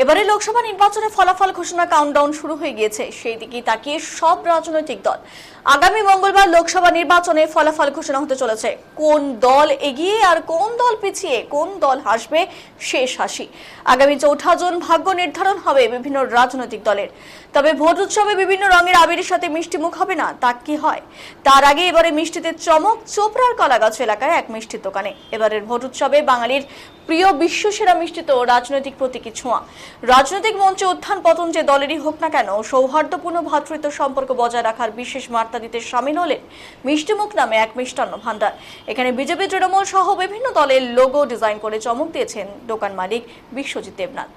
এবারে লোকসভা নির্বাচনের ফলাফল ঘোষণা কাউন্টডাউন শুরু হয়ে গিয়েছে। সেই দিকে তাকিয়ে সব রাজনৈতিক দল আগামী মঙ্গলবার লোকসভা নির্বাচনে ফলাফল ঘোষণা হতে চলেছে। কোন দল এগিয়ে আর কোন দল পিছিয়ে, কোন দল হাসবে শেষ হাসি। আগামী 4 জুন ভাগ্য নির্ধারণ হবে বিভিন্ন রাজনৈতিক দলের। তবে ভোট উৎসবে বিভিন্ন রঙের আবিরের সাথে মিষ্টি মুখ হবে না, তা কি হয়? তার আগে এবারে মিষ্টিতে চমক চোপড়ার কলাগাছ এলাকায় এক মিষ্টির দোকানে। এবারের ভোট উৎসবে বাঙালির প্রিয় বিশ্বসেরা মিষ্টি তো রাজনৈতিক প্রতীকী ছোঁয়া। রাজনৈতিক মঞ্চে উত্থান পতন যে দলেরই হোক না কেন, সৌহার্দ্যপূর্ণ ভ্রাতৃত্ব সম্পর্ক বজায় রাখার বিশেষ বার্তা দিতে সামিল হলেন মিষ্টিমুখ নামে এক মিষ্টান্ন ভান্ডার। এখানে বিজেপি, তৃণমূল সহ বিভিন্ন দলের লোগো ডিজাইন করে চমক দিয়েছেন দোকান মালিক বিশ্বজিৎ দেবনাথ।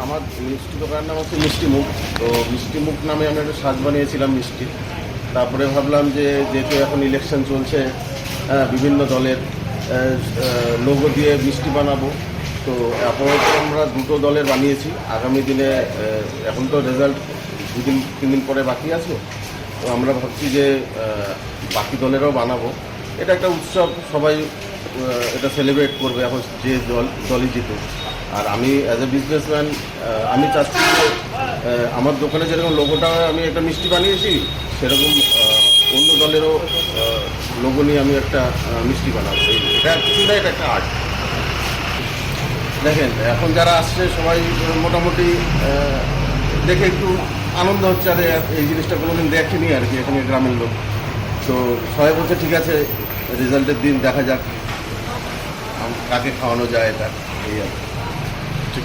আমার মিষ্টি দোকানের নাম হচ্ছে মিষ্টিমুখ। তো মিষ্টিমুখ নামে আমি একটা সাজ বানিয়েছিলাম মিষ্টি। তারপরে ভাবলাম যে যেহেতু এখন ইলেকশন চলছে, বিভিন্ন দলের লোগো দিয়ে মিষ্টি বানাবো। তো আপাতত আমরা 2টো দলের বানিয়েছি। আগামী দিনে এখন তো রেজাল্ট 2-3 দিন পরে বাকি আছে। তো আমরা ভাবছি যে বাকি দলেরও বানাবো। এটা একটা উৎসব, সবাই এটা সেলিব্রেট করবে এখন যে দলই জিতুক। আর আমি অ্যাজ এ বিজনেসম্যান আমি চাচ্ছি যে আমার দোকানে যেরকম লোগোটা আমি একটা মিষ্টি বানিয়েছি, সেরকম অন্য দলেরও লোগো নিয়ে আমি একটা মিষ্টি বানাবো। এটা কিছু না, এটা একটা আর্ট। দেখেন এখন যারা আসছে সবাই মোটামুটি দেখে একটু আনন্দ হচ্ছে, আর এই জিনিসটা কোনোদিন দেখেনি আর কি এখানে গ্রামের লোক। তো সবাই বলছে ঠিক আছে, রেজাল্টের দিন দেখা যাক কাকে খাওয়ানো যায়। এটা এই আর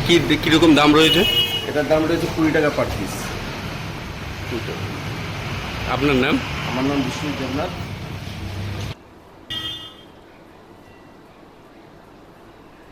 কি কীরকম দাম রয়েছে? এটার দাম রয়েছে 20 টাকা পার পিস। আপনার নাম? আমার নাম বিশ্বজিৎ দেবনাথ।